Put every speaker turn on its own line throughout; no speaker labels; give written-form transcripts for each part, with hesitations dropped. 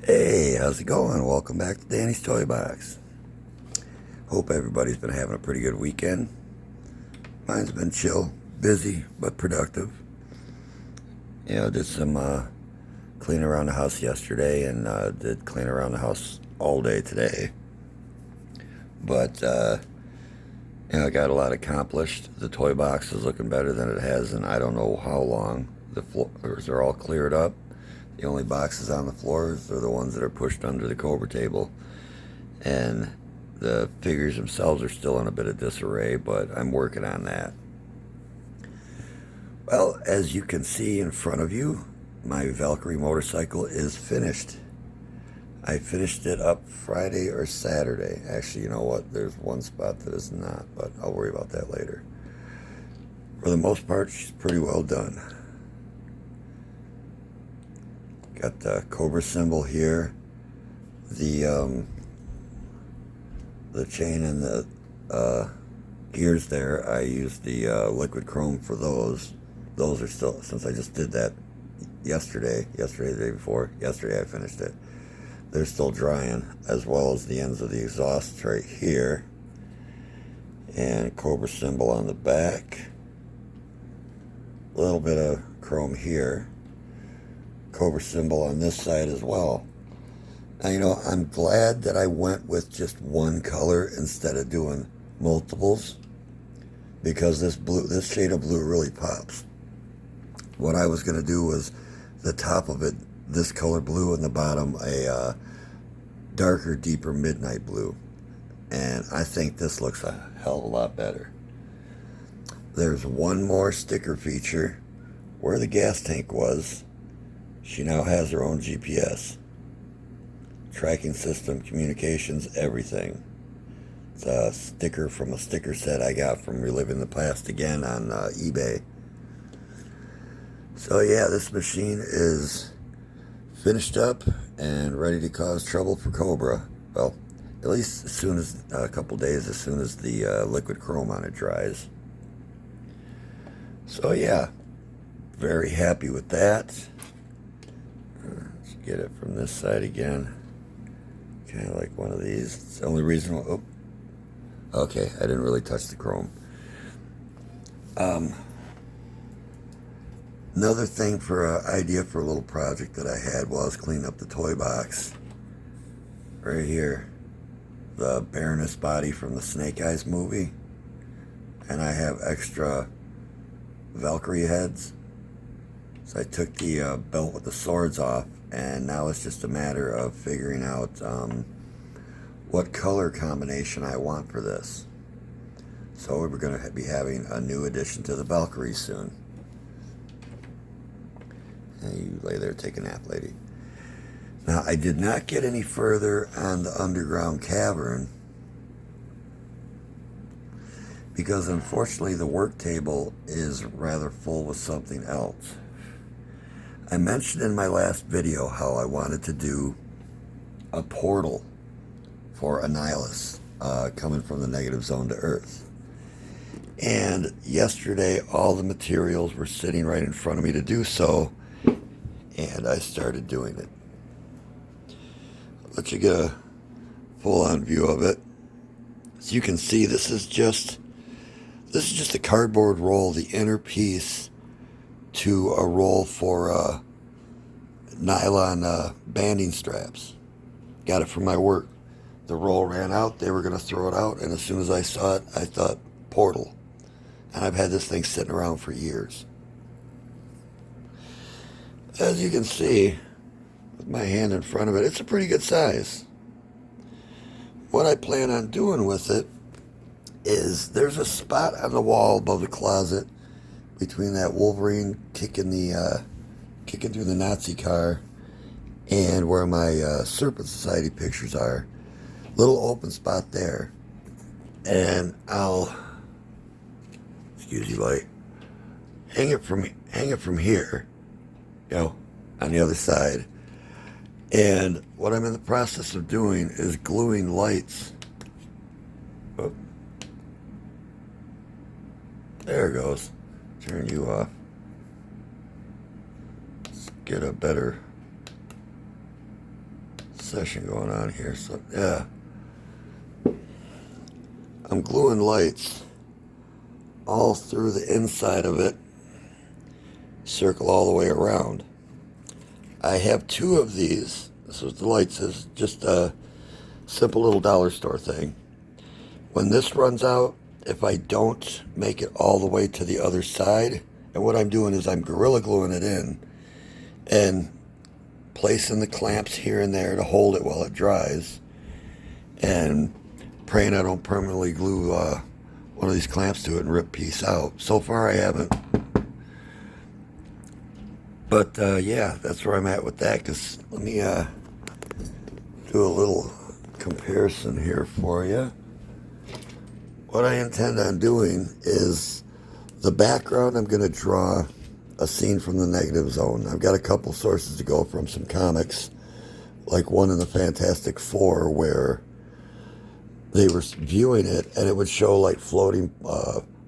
Hey, how's it going? Welcome back to Danny's Toy Box. Hope everybody's been having a pretty good weekend. Mine's been chill, busy, but productive. Did some cleaning around the house yesterday and did clean around the house all day today. But, I got a lot accomplished. The toy box is looking better than it has in I don't know how long. The floors are all cleared up. The only boxes on the floors are the ones that are pushed under the Cobra table. And the figures themselves are still in a bit of disarray, but I'm working on that. Well, as you can see in front of you, my Valkerie motorcycle is finished. I finished it up Friday or Saturday. Actually, you know what? There's one spot that is not, but I'll worry about that later. For the most part, she's pretty well done. Got the Cobra symbol here. The chain and the gears there, I used the liquid chrome for those. Those are still, since I just did that yesterday, the day before, yesterday I finished it. They're still drying, as well as the ends of the exhaust right here. And Cobra symbol on the back. A little bit of chrome here. Cobra symbol on this side as well. Now, I'm glad that I went with just one color instead of doing multiples, because this shade of blue really pops. What I was going to do was the top of it, this color blue, and the bottom a darker, deeper midnight blue. And I think this looks a hell of a lot better. There's one more sticker feature. Where the gas tank was, she now has her own GPS. Tracking system, communications, everything. It's a sticker from a sticker set I got from Reliving the Past again on eBay. So yeah, this machine is finished up and ready to cause trouble for Cobra. Well, at least as soon as a couple days, as soon as the liquid chrome on it dries. So yeah, very happy with that. Let's get it from this side again. Kind of like one of these. It's the only reason why, okay, I didn't really touch the chrome. Another thing for an idea for a little project that I had while I was cleaning up the toy box. Right here. The Baroness body from the Snake Eyes movie. And I have extra Valkyrie heads. So I took the belt with the swords off, and now it's just a matter of figuring out what color combination I want for this. So we're going to be having a new addition to the Valkyrie soon. And you lay there, take a nap, lady. Now, I did not get any further on the underground cavern because unfortunately the work table is rather full with something else. I mentioned in my last video how I wanted to do a portal for Annihilus coming from the negative zone to Earth. And yesterday all the materials were sitting right in front of me to do so, and I started doing it. I'll let you get a full-on view of it. As you can see, this is just a cardboard roll, the inner piece to a roll for nylon banding straps. Got it from my work. The roll ran out, they were going to throw it out, and as soon as I saw it, I thought, portal. And I've had this thing sitting around for years. As you can see, with my hand in front of it, it's a pretty good size. What I plan on doing with it is there's a spot on the wall above the closet between that Wolverine kicking through the Nazi car and where my Serpent Society pictures are. Little open spot there. And I'll, excuse you, light, hang it from here, on the other side. And what I'm in the process of doing is gluing lights. Oh, there it goes. Turn you off. Let's get a better session going on here. So yeah, I'm gluing lights all through the inside of it, circle all the way around. I have 2 of these. This is the lights, is just a simple little dollar store thing. When this runs out, if I don't make it all the way to the other side, and what I'm doing is I'm Gorilla Gluing it in and placing the clamps here and there to hold it while it dries, and praying I don't permanently glue one of these clamps to it and rip a piece out. So far I haven't. But yeah, that's where I'm at with that. Because let me do a little comparison here for you. What I intend on doing is the background, I'm going to draw a scene from the Negative Zone. I've got a couple sources to go from, some comics, like one in the Fantastic Four where they were viewing it and it would show like floating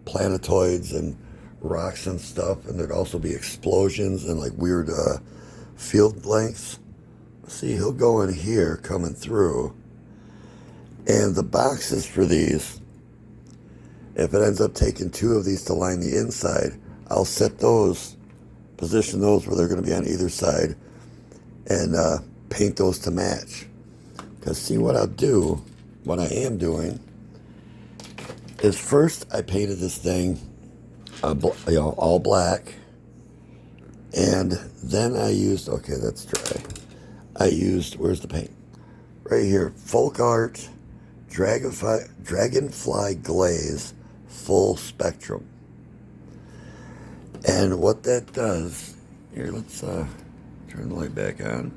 planetoids and rocks and stuff, and there'd also be explosions and like weird field lengths. See, he'll go in here coming through, and the boxes for these, if it ends up taking 2 of these to line the inside, I'll set those, position those where they're going to be on either side, and paint those to match. Because see, what I'll do, what I am doing, is first I painted this thing all black, and then I used, okay, that's dry. I used, where's the paint? Right here, Folk Art Dragonfly Glaze Full Spectrum. And what that does, here, let's turn the light back on.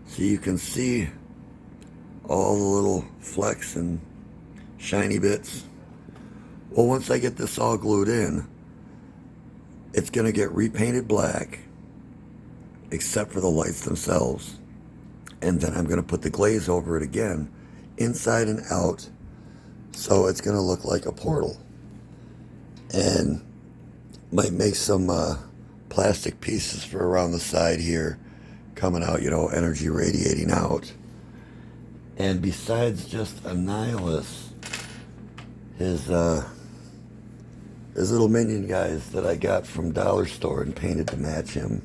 So you can see all the little flecks and shiny bits. Well, once I get this all glued in, it's going to get repainted black, except for the lights themselves. And then I'm going to put the glaze over it again, inside and out, so it's going to look like a portal. And might make some plastic pieces for around the side here, coming out, you know, energy radiating out. And besides just Annihilus, his little minion guys that I got from Dollar Store and painted to match him.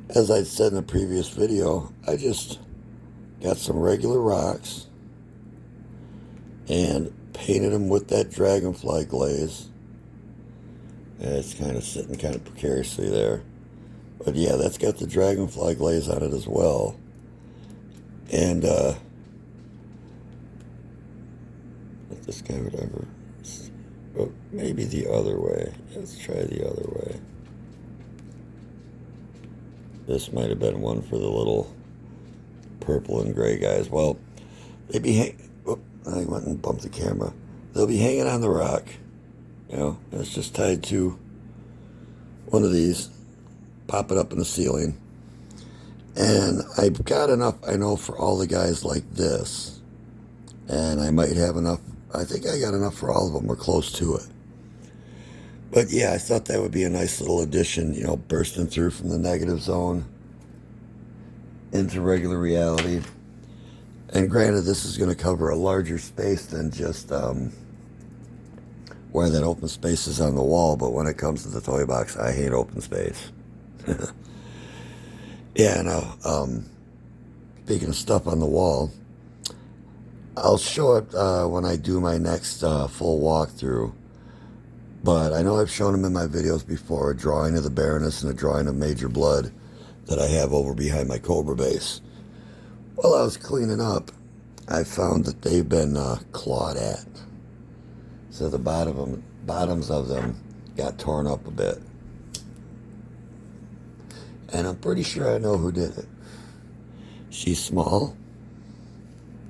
As I said in a previous video, I just got some regular rocks and painted them with that dragonfly glaze. Yeah, it's kind of sitting kind of precariously there. But yeah, that's got the dragonfly glaze on it as well. And let this guy, whatever. But maybe the other way. Let's try the other way. This might have been one for the little purple and gray guys. Well, they'd be I went and bumped the camera. They'll be hanging on the rock. You know, and it's just tied to one of these. Pop it up in the ceiling. And I've got enough, I know, for all the guys like this. And I might have enough. I think I got enough for all of them, or close to it. But yeah, I thought that would be a nice little addition, you know, bursting through from the Negative Zone into regular reality. And granted, this is going to cover a larger space than just where that open space is on the wall. But when it comes to the toy box, I hate open space. Yeah, no. Speaking of stuff on the wall, I'll show it when I do my next full walkthrough. But I know I've shown them in my videos before, a drawing of the Baroness and a drawing of Major Blood that I have over behind my Cobra base. While I was cleaning up, I found that they've been clawed at. So the bottoms of them got torn up a bit. And I'm pretty sure I know who did it. She's small,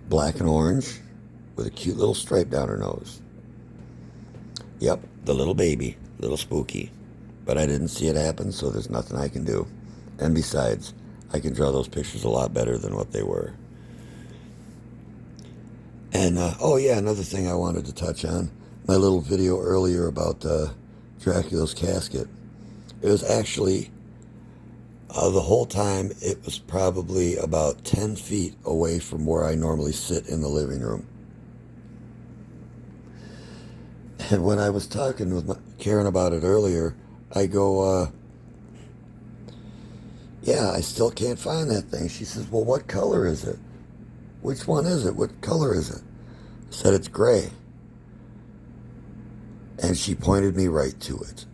black and orange, with a cute little stripe down her nose. Yep, the little baby, little spooky. But I didn't see it happen, so there's nothing I can do. And besides, I can draw those pictures a lot better than what they were. And, oh yeah, another thing I wanted to touch on. My little video earlier about Dracula's casket. It was actually The whole time, it was probably about 10 feet away from where I normally sit in the living room. And when I was talking with Karen about it earlier, I go, yeah, I still can't find that thing. She says, well, what color is it? Which one is it? What color is it? I said, it's gray. And she pointed me right to it.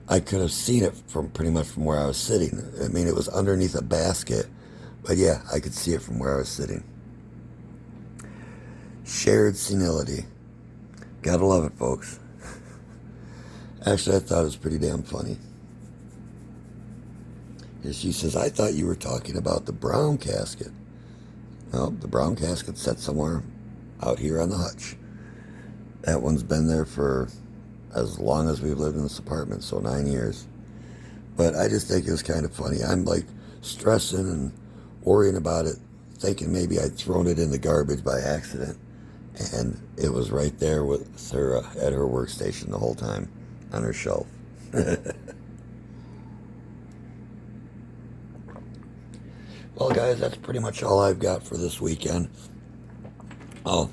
I could have seen it from pretty much from where I was sitting. I mean, it was underneath a basket, but yeah, I could see it from where I was sitting. Shared senility. Gotta love it, folks. Actually, I thought it was pretty damn funny. And she says, I thought you were talking about the brown casket. No, the brown casket's set somewhere out here on the hutch. That one's been there for as long as we've lived in this apartment, so 9 years. But I just think it was kind of funny. I'm like stressing and worrying about it, thinking maybe I'd thrown it in the garbage by accident. And it was right there with her at her workstation the whole time on her shelf. Well, guys, that's pretty much all I've got for this weekend. Oh,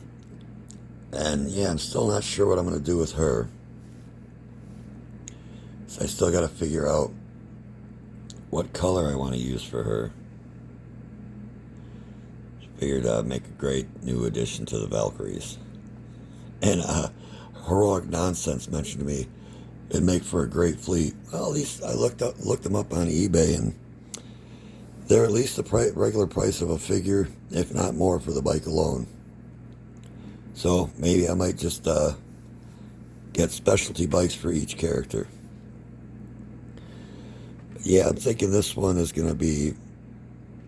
and yeah, I'm still not sure what I'm going to do with her. So I still got to figure out what color I want to use for her. Figured I'd make a great new addition to the Valkeries. And Heroic Nonsense mentioned to me it'd make for a great fleet. Well, at least I looked them up on eBay, and they're at least the regular price of a figure, if not more, for the bike alone. So maybe I might just get specialty bikes for each character. Yeah, I'm thinking this one is going to be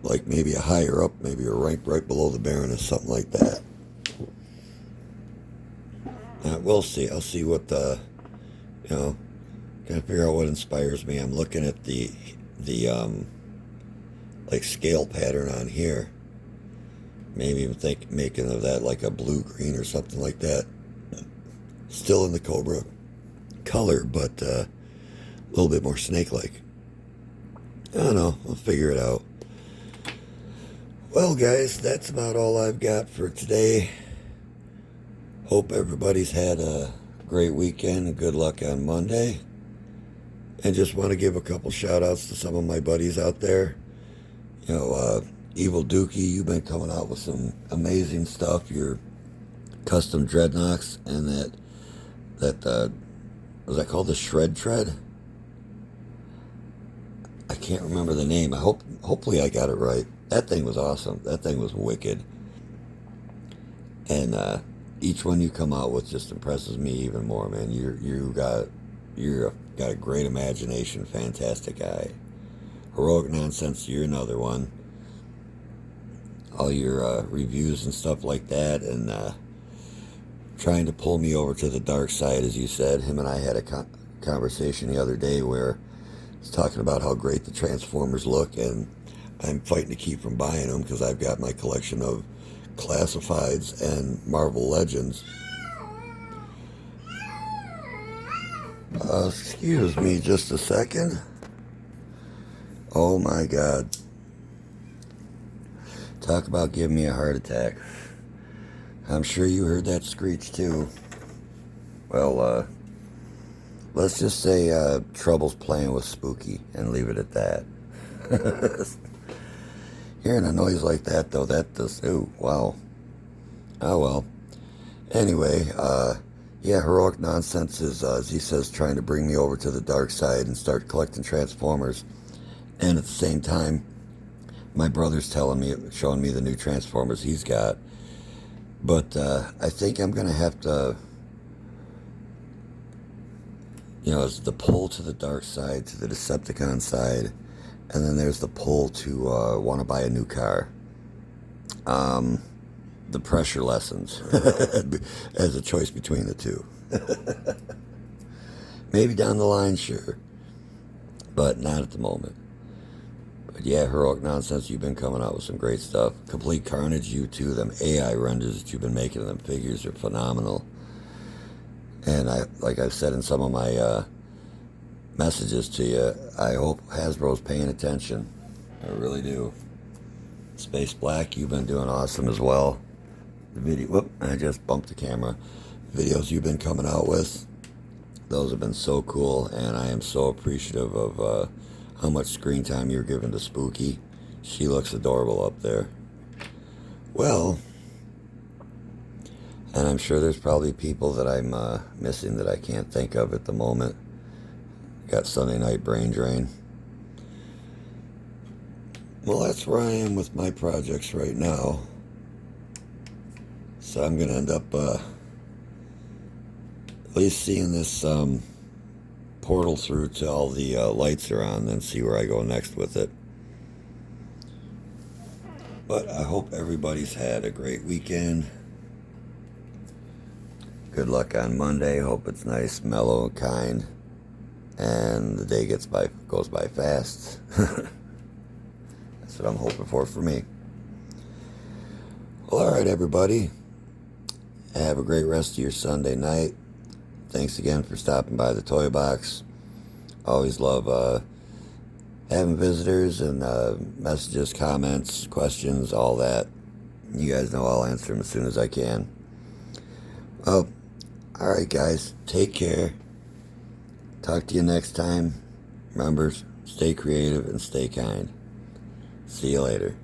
like maybe a higher up, maybe a rank right below the Baroness, something like that. We'll see. I'll see what gotta figure out what inspires me. I'm looking at the like scale pattern on here. Maybe even making of that like a blue-green or something like that. Still in the Cobra color, but a little bit more snake-like. I don't know. I'll figure it out. Well, guys, that's about all I've got for today. Hope everybody's had a great weekend and good luck on Monday. And just want to give a couple shout-outs to some of my buddies out there. Evil Dookie, you've been coming out with some amazing stuff. Your custom dreadnoughts and that was that called the Shred Tread? I can't remember the name. Hopefully I got it right. That thing was awesome. That thing was wicked. And each one you come out with just impresses me even more, man. You got a great imagination, fantastic eye. Heroic Nonsense, you're another one. All your reviews and stuff like that, and trying to pull me over to the dark side, as you said. Him and I had a conversation the other day where he's talking about how great the Transformers look, and I'm fighting to keep from buying them because I've got my collection of Classifieds and Marvel Legends. Excuse me just a second. Oh my God. Talk about giving me a heart attack. I'm sure you heard that screech too. Well, let's just say trouble's playing with Spooky and leave it at that. Hearing a noise like that, though, that does, ooh, wow. Oh, well. Anyway, yeah, Heroic Nonsense is, as he says, trying to bring me over to the dark side and start collecting Transformers. And at the same time, my brother's showing me the new Transformers he's got. But I think I'm going to have to, it's the pull to the dark side, to the Decepticon side, and then there's the pull to want to buy a new car. The pressure lessens as a choice between the two. Maybe down the line, sure, but not at the moment. But yeah, Heroic Nonsense, you've been coming out with some great stuff. Complete Carnage, you too. Them AI renders that you've been making of them figures are phenomenal. And like I've said in some of my messages to you. I hope Hasbro's paying attention. I really do. Space Black, you've been doing awesome as well. The video, whoop, I just bumped the camera. Videos you've been coming out with, those have been so cool, and I am so appreciative of how much screen time you're giving to Spooky. She looks adorable up there. Well, and I'm sure there's probably people that I'm missing that I can't think of at the moment. Got Sunday night brain drain. Well, that's where I am with my projects right now. So I'm going to end up at least seeing this portal through till all the lights are on, then see where I go next with it. But I hope everybody's had a great weekend. Good luck on Monday. Hope it's nice, mellow, and kind, and the day goes by fast. That's what I'm hoping for me. Well, all right, everybody. Have a great rest of your Sunday night. Thanks again for stopping by the Toy Box. Always love having visitors and messages, comments, questions, all that. You guys know I'll answer them as soon as I can. Well, all right, guys. Take care. Talk to you next time. Remember, stay creative and stay kind. See you later.